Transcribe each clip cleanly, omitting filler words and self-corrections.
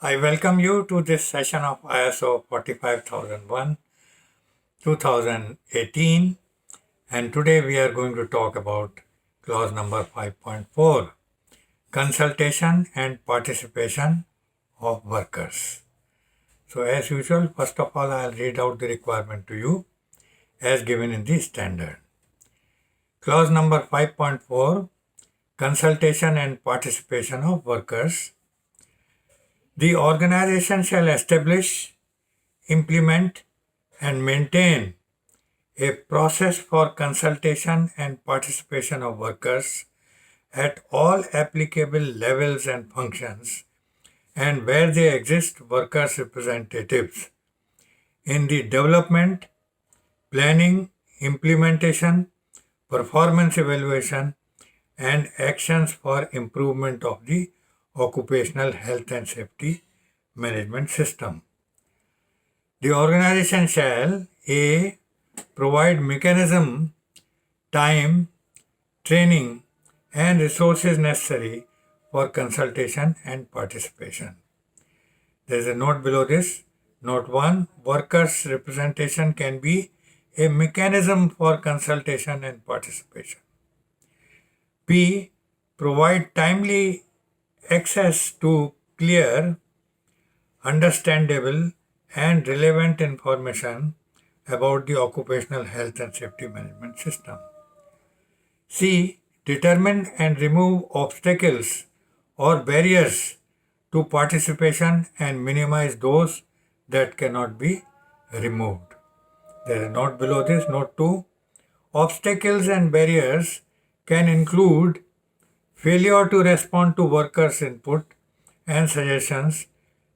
I welcome you to this session of ISO 45001 2018, and today we are going to talk about clause number 5.4, consultation and participation of workers. So as usual, first of all, I'll read out the requirement to you as given in the standard. Clause number 5.4, consultation and participation of workers. The organization shall establish, implement, and maintain a process for consultation and participation of workers at all applicable levels and functions, and where they exist, workers' representatives in the development, planning, implementation, performance evaluation, and actions for improvement of the occupational health and safety management system. The organization shall A. Provide mechanism, time, training, and resources necessary for consultation and participation. There is a note below this. Note 1. Workers' representation can be a mechanism for consultation and participation. B. Provide timely access to clear, understandable, and relevant information about the occupational health and safety management system. C. Determine and remove obstacles or barriers to participation and minimize those that cannot be removed. There is a note below this, note 2. Obstacles and barriers can include failure to respond to workers' input and suggestions,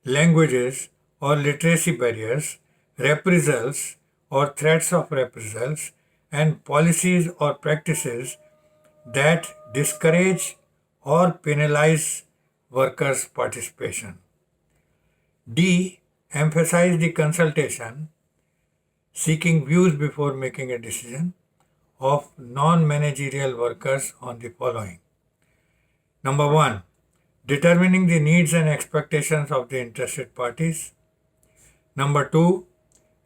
languages or literacy barriers, reprisals or threats of reprisals, and policies or practices that discourage or penalize workers' participation. D. Emphasize the consultation, seeking views before making a decision, of non-managerial workers on the following. Number 1. Determining the needs and expectations of the interested parties. Number 2.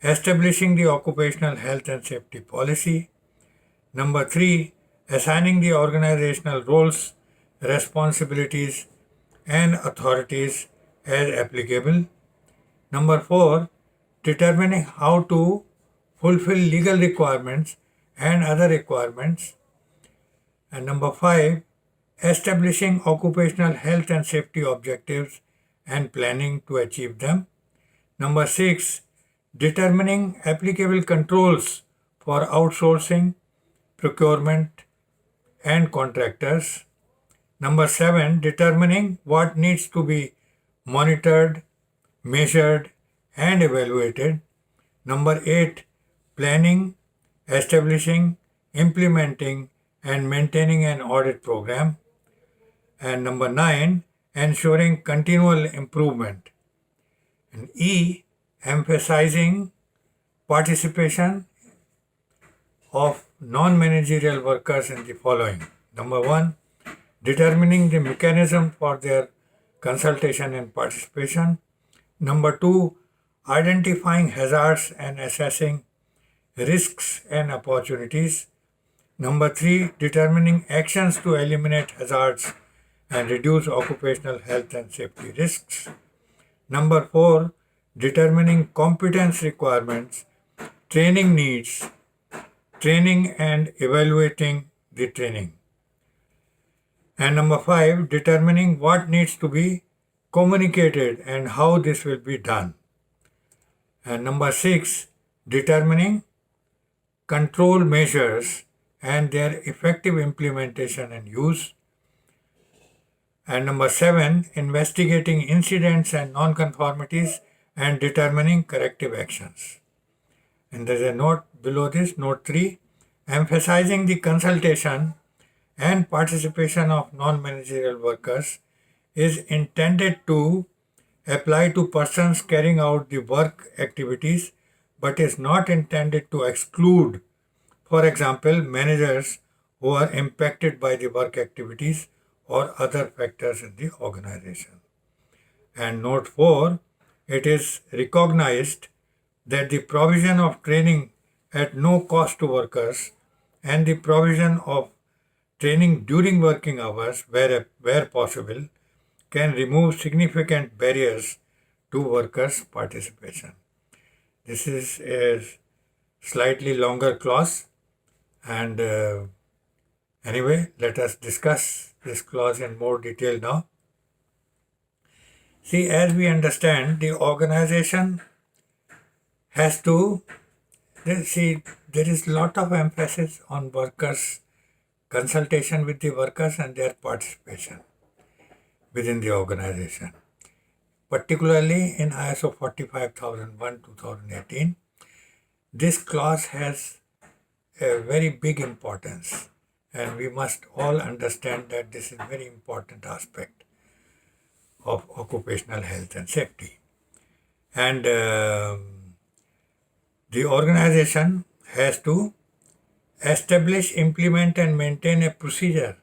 Establishing the occupational health and safety policy. Number 3. Assigning the organizational roles, responsibilities, and authorities as applicable. Number 4. Determining how to fulfill legal requirements and other requirements. And number 5. Establishing occupational health and safety objectives and planning to achieve them. Number 6. Determining applicable controls for outsourcing, procurement, and contractors. Number 7. Determining what needs to be monitored, measured, and evaluated. Number 8. Planning, establishing, implementing, and maintaining an audit program. And number 9. Ensuring continual improvement. And E. Emphasizing participation of non-managerial workers in the following. Number 1. Determining the mechanism for their consultation and participation. Number 2. Identifying hazards and assessing risks and opportunities. Number 3. Determining actions to eliminate hazards and reduce occupational health and safety risks. Number 4. Determining competence requirements, training needs, training and evaluating the training. And number 5. Determining what needs to be communicated and how this will be done. And number 6. Determining control measures and their effective implementation and use. And number 7. Investigating incidents and non-conformities and determining corrective actions. And there's a note below this, note 3. Emphasizing the consultation and participation of non-managerial workers is intended to apply to persons carrying out the work activities but is not intended to exclude, for example, managers who are impacted by the work activities or other factors in the organization. And note 4, it is recognized that the provision of training at no cost to workers and the provision of training during working hours where possible can remove significant barriers to workers' participation. This is a slightly longer clause, and anyway, let us discuss this clause in more detail now. See, as we understand, the organization has to see, there is lot of emphasis on workers, consultation with the workers and their participation within the organization. Particularly in ISO 45001 2018, this clause has a very big importance, and we must all understand that this is a very important aspect of occupational health and safety. And the organization has to establish, implement and maintain a procedure.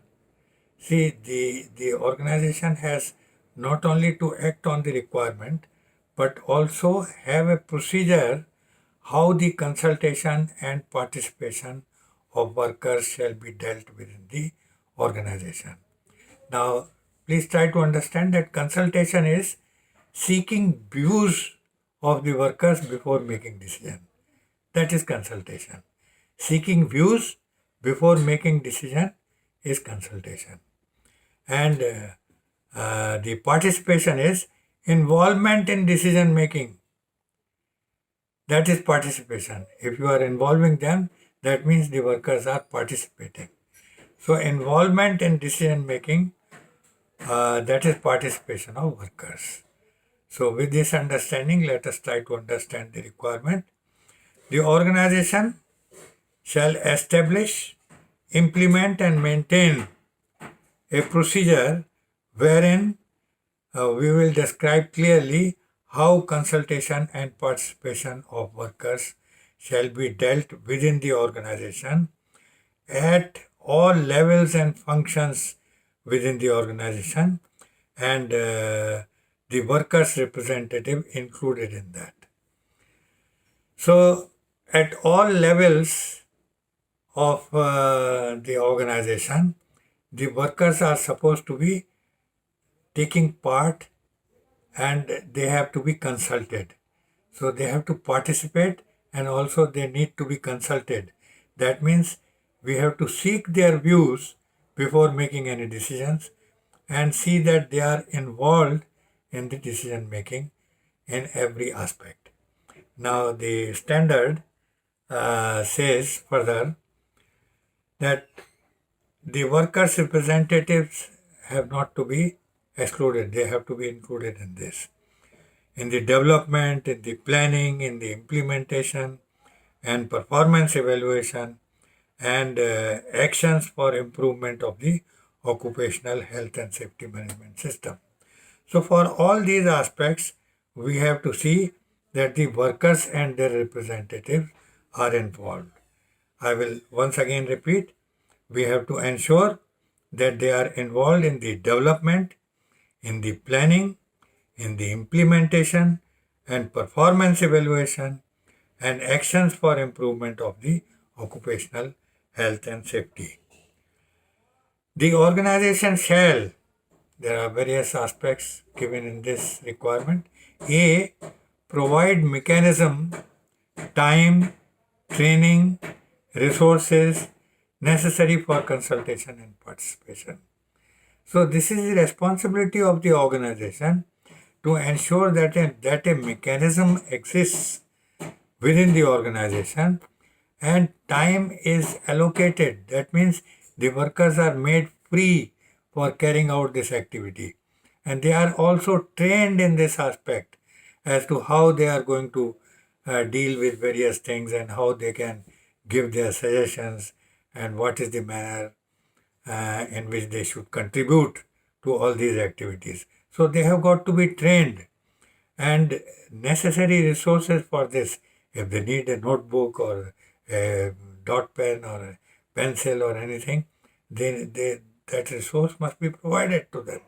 See, the organization has not only to act on the requirement, but also have a procedure how the consultation and participation of workers shall be dealt within the organization. Now, please try to understand that consultation is seeking views of the workers before making decision. That is consultation. Seeking views before making decision is consultation. And the participation is involvement in decision making. That is participation. If you are involving them, that means the workers are participating. So involvement in decision making, that is participation of workers. So with this understanding, let us try to understand the requirement. The organization shall establish, implement and maintain a procedure wherein we will describe clearly how consultation and participation of workers shall be dealt within the organization at all levels and functions within the organization, and the workers' representative included in that. So, at all levels of the organization, the workers are supposed to be taking part and they have to be consulted. So they have to participate and also they need to be consulted. That means we have to seek their views before making any decisions and see that they are involved in the decision making in every aspect. Now the standard says further that the workers' representatives have not to be excluded, they have to be included in this. In the development, in the planning, in the implementation and performance evaluation and actions for improvement of the occupational health and safety management system. So for all these aspects, we have to see that the workers and their representatives are involved. I will once again repeat, we have to ensure that they are involved in the development, in the planning, in the implementation and performance evaluation and actions for improvement of the occupational health and safety. The organization shall, there are various aspects given in this requirement. A, provide mechanism, time, training, resources necessary for consultation and participation. So this is the responsibility of the organization to ensure that a mechanism exists within the organization and time is allocated. That means the workers are made free for carrying out this activity. And they are also trained in this aspect as to how they are going to deal with various things and how they can give their suggestions and what is the manner in which they should contribute to all these activities. So they have got to be trained and necessary resources for this. If they need a notebook or a dot pen or a pencil or anything, that resource must be provided to them.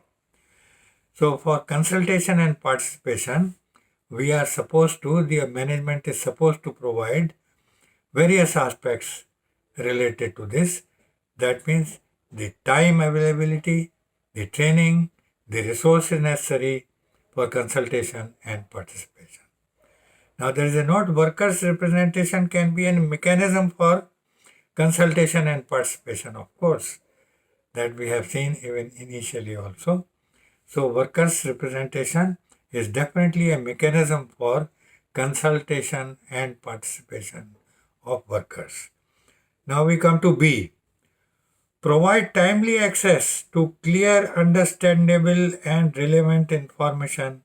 So for consultation and participation, the management is supposed to provide various aspects related to this. That means the time availability, the training, the resources necessary for consultation and participation. Now there is a note, workers' representation can be a mechanism for consultation and participation, of course, that we have seen even initially also. So workers' representation is definitely a mechanism for consultation and participation of workers. Now we come to B. Provide timely access to clear, understandable and relevant information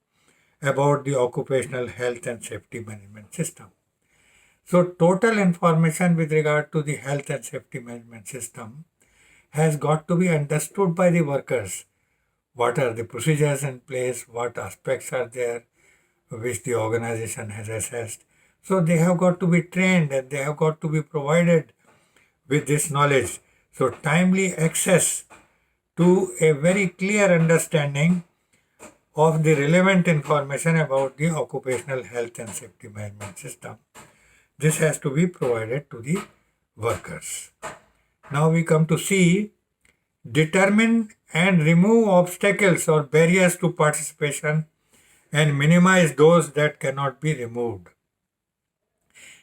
about the occupational health and safety management system. So total information with regard to the health and safety management system has got to be understood by the workers. What are the procedures in place? What aspects are there which the organization has assessed? So they have got to be trained and they have got to be provided with this knowledge. So timely access to a very clear understanding of the relevant information about the occupational health and safety management system. This has to be provided to the workers. Now we come to C. Determine and remove obstacles or barriers to participation and minimize those that cannot be removed.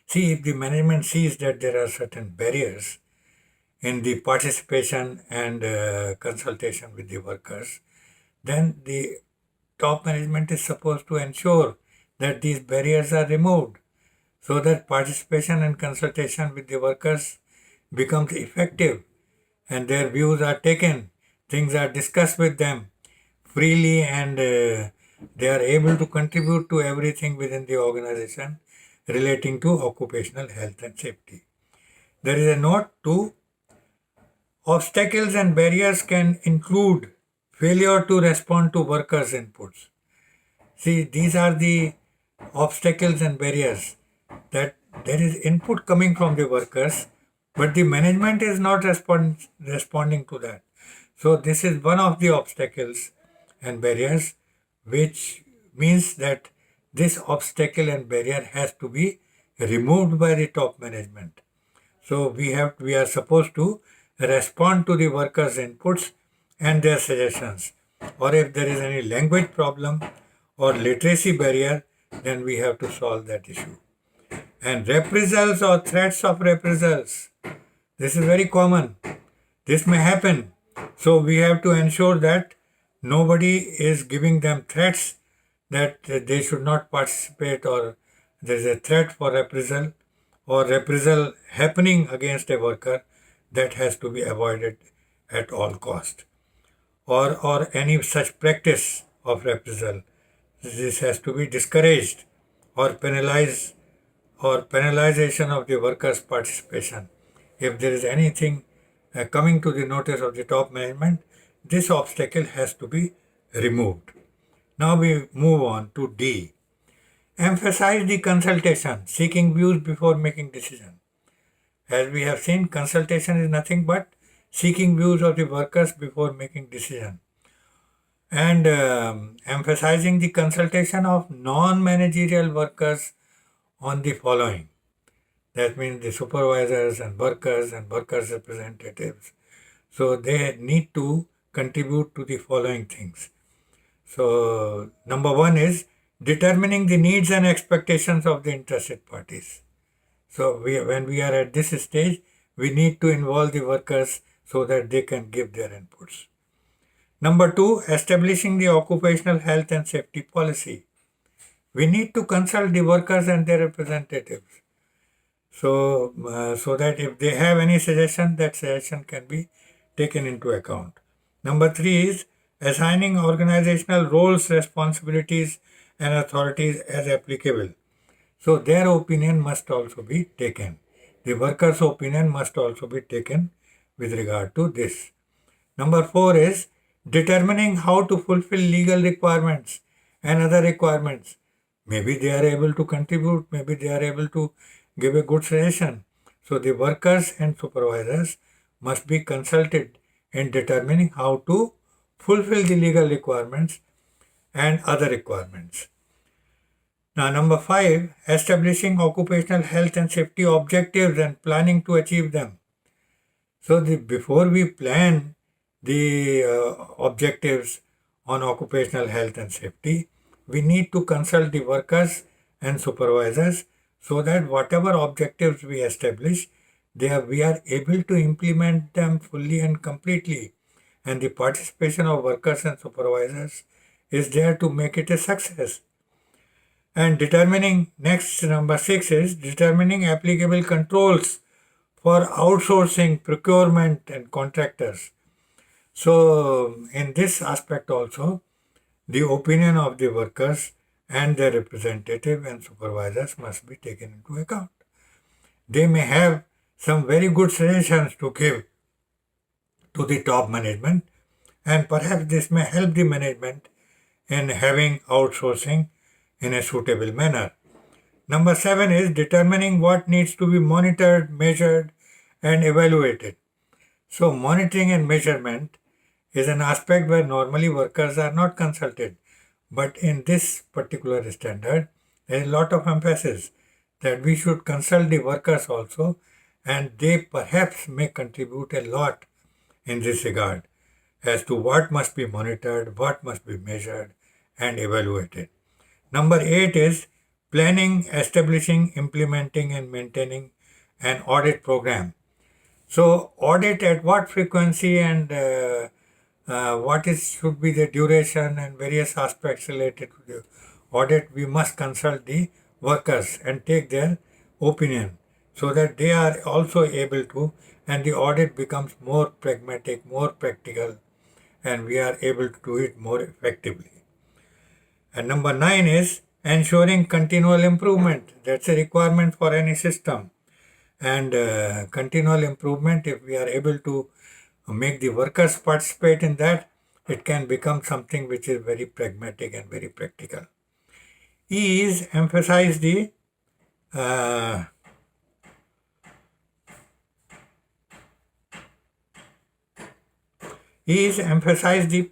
See, if the management sees that there are certain barriers in the participation and consultation with the workers, then the top management is supposed to ensure that these barriers are removed so that participation and consultation with the workers becomes effective and their views are taken, things are discussed with them freely, and they are able to contribute to everything within the organization relating to occupational health and safety. There is a note to obstacles and barriers can include failure to respond to workers' inputs. See, these are the obstacles and barriers, that there is input coming from the workers, but the management is not responding to that. So this is one of the obstacles and barriers, which means that this obstacle and barrier has to be removed by the top management. So we are supposed to respond to the workers' inputs and their suggestions. Or if there is any language problem or literacy barrier, then we have to solve that issue. And reprisals or threats of reprisals, this is very common. This may happen. So we have to ensure that nobody is giving them threats that they should not participate, or there is a threat for reprisal or reprisal happening against a worker. That has to be avoided at all cost. Or any such practice of reprisal, this has to be discouraged, or penalize, or penalization of the workers' participation. If there is anything coming to the notice of the top management, this obstacle has to be removed. Now we move on to D. Emphasize the consultation, seeking views before making decision. As we have seen, consultation is nothing but seeking views of the workers before making decision. And emphasizing the consultation of non-managerial workers on the following. That means the supervisors and workers representatives. So they need to contribute to the following things. So number one is determining the needs and expectations of the interested parties. So when we are at this stage, we need to involve the workers so that they can give their inputs. Number two, establishing the occupational health and safety policy. We need to consult the workers and their representatives. So that if they have any suggestion, that suggestion can be taken into account. Number three is assigning organizational roles, responsibilities, and authorities as applicable. So their opinion must also be taken. The workers' opinion must also be taken with regard to this. Number four is determining how to fulfill legal requirements and other requirements. Maybe they are able to contribute, maybe they are able to give a good suggestion. So the workers and supervisors must be consulted in determining how to fulfill the legal requirements and other requirements. Now, number 5, establishing occupational health and safety objectives and planning to achieve them. So, before we plan the objectives on occupational health and safety, we need to consult the workers and supervisors so that whatever objectives we establish, we are able to implement them fully and completely. And the participation of workers and supervisors is there to make it a success. And number 6 is determining applicable controls for outsourcing, procurement, and contractors. So, in this aspect also, the opinion of the workers and their representative and supervisors must be taken into account. They may have some very good suggestions to give to the top management, and perhaps this may help the management in having outsourcing in a suitable manner. Number 7 is determining what needs to be monitored, measured, and evaluated. So, monitoring and measurement is an aspect where normally workers are not consulted. But in this particular standard, there is a lot of emphasis that we should consult the workers also, and they perhaps may contribute a lot in this regard as to what must be monitored, what must be measured, and evaluated. Number 8 is planning, establishing, implementing, and maintaining an audit program. So, audit at what frequency and should be the duration and various aspects related to the audit, we must consult the workers and take their opinion so that they are also able to, and the audit becomes more pragmatic, more practical, and we are able to do it more effectively. And number 9 is ensuring continual improvement. That's a requirement for any system. And continual improvement, if we are able to make the workers participate in that, it can become something which is very pragmatic and very practical. E is emphasize the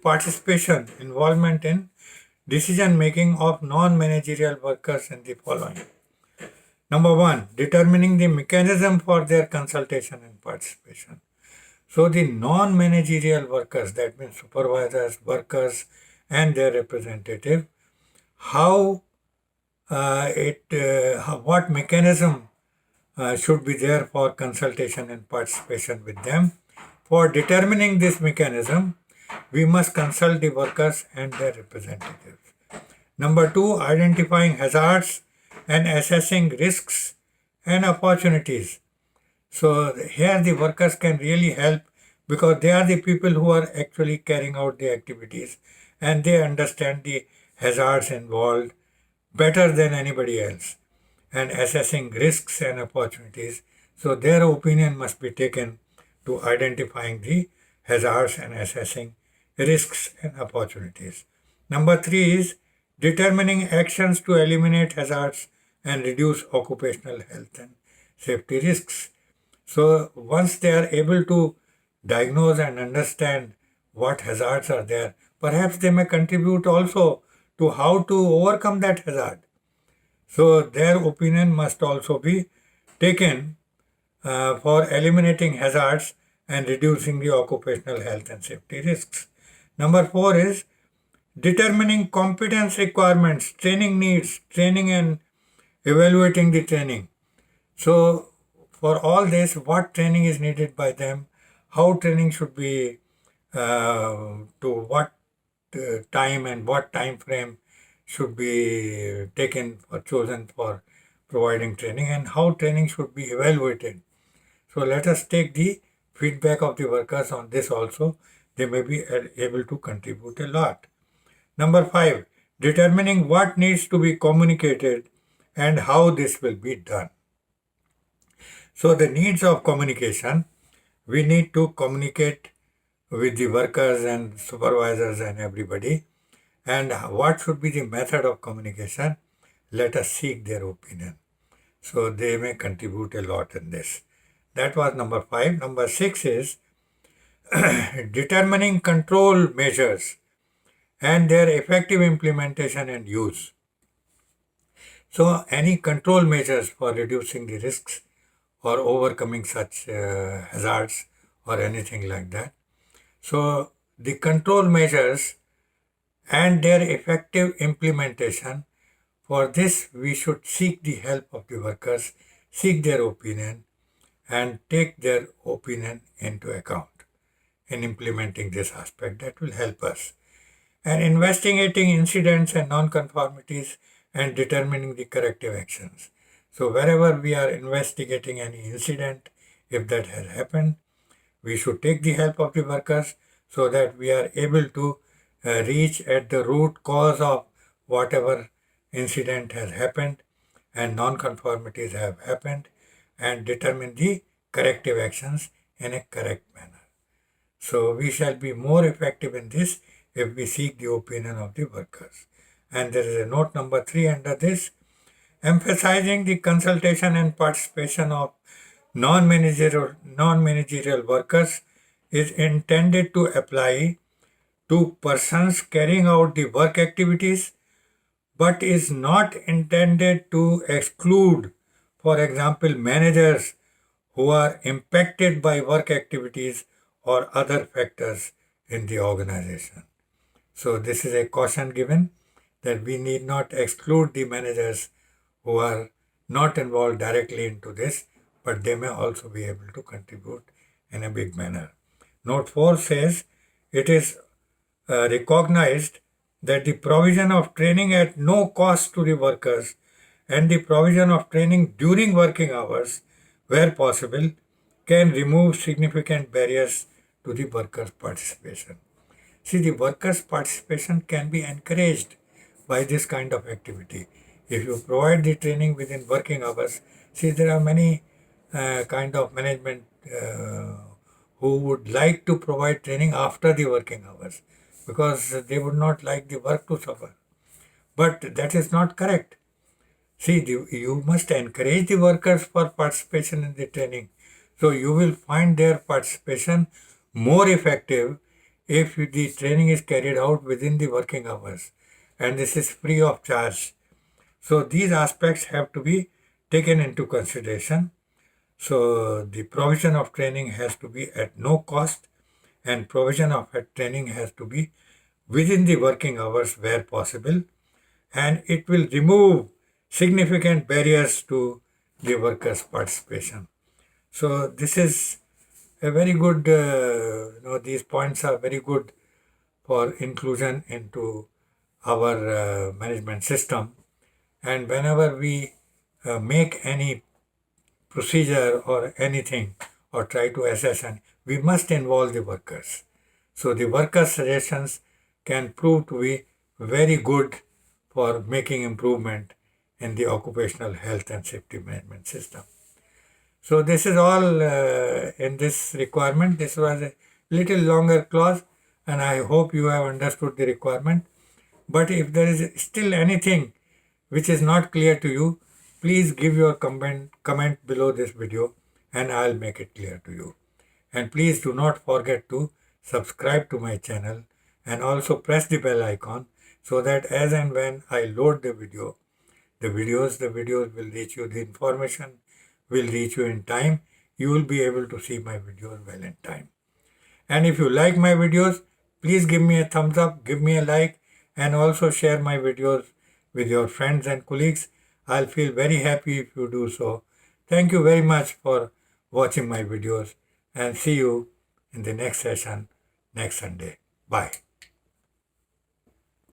participation, involvement in decision making of non-managerial workers in the following. Number 1, determining the mechanism for their consultation and participation. So the non-managerial workers, that means supervisors, workers, and their representative, what mechanism should be there for consultation and participation with them. For determining this mechanism, we must consult the workers and their representatives. Number 2, identifying hazards and assessing risks and opportunities. So here the workers can really help because they are the people who are actually carrying out the activities and they understand the hazards involved better than anybody else and assessing risks and opportunities. So their opinion must be taken to identifying the hazards and assessing risks and opportunities. Number 3 is determining actions to eliminate hazards and reduce occupational health and safety risks. So once they are able to diagnose and understand what hazards are there, perhaps they may contribute also to how to overcome that hazard. So their opinion must also be taken for eliminating hazards and reducing the occupational health and safety risks. Number 4 is determining competence requirements, training needs, training and evaluating the training. So for all this, what training is needed by them, how training should be, to what time and what time frame should be chosen for providing training, and how training should be evaluated. So let us take the feedback of the workers on this also. They may be able to contribute a lot. Number 5, determining what needs to be communicated and how this will be done. So the needs of communication, we need to communicate with the workers and supervisors and everybody. And what should be the method of communication? Let us seek their opinion. So they may contribute a lot in this. That was number 5. Number 6 is determining control measures and their effective implementation and use. So any control measures for reducing the risks or overcoming such hazards or anything like that. So the control measures and their effective implementation, for this we should seek the help of the workers, seek their opinion and take their opinion into account in implementing this aspect. That will help us. And investigating incidents and non-conformities and determining the corrective actions. So wherever we are investigating any incident, if that has happened, we should take the help of the workers so that we are able to reach at the root cause of whatever incident has happened and non-conformities have happened, and determine the corrective actions in a correct manner. So we shall be more effective in this if we seek the opinion of the workers. And there is a note number 3 under this: emphasizing the consultation and participation of non-managerial workers is intended to apply to persons carrying out the work activities, but is not intended to exclude, for example, managers who are impacted by work activities or other factors in the organization. So this is a caution given that we need not exclude the managers who are not involved directly into this, but they may also be able to contribute in a big manner. Note 4 says it is recognized that the provision of training at no cost to the workers and the provision of training during working hours, where possible, can remove significant barriers to the workers' participation. See, the workers' participation can be encouraged by this kind of activity. If you provide the training within working hours, see, there are many kind of management who would like to provide training after the working hours because they would not like the work to suffer. But that is not correct. See, you must encourage the workers for participation in the training. So you will find their participation more effective if the training is carried out within the working hours. And this is free of charge. So these aspects have to be taken into consideration. So the provision of training has to be at no cost, and provision of training has to be within the working hours where possible, and it will remove significant barriers to the workers' participation. So this is a very good, these points are very good for inclusion into our management system. And whenever we make any procedure or anything or try to assess, and we must involve the workers. So the workers' suggestions can prove to be very good for making improvement in the occupational health and safety management system. So this is all in this requirement. This was a little longer clause, and I hope you have understood the requirement. But if there is still anything which is not clear to you, please give your comment below this video and I'll make it clear to you. And please do not forget to subscribe to my channel and also press the bell icon so that as and when I load the videos will reach you, the information will reach you in time. You will be able to see my videos well in time. And if you like my videos, please give me a thumbs up, give me a like, and also share my videos with your friends and colleagues. I'll feel very happy if you do so. Thank you very much for watching my videos, and see you in the next session next Sunday. Bye.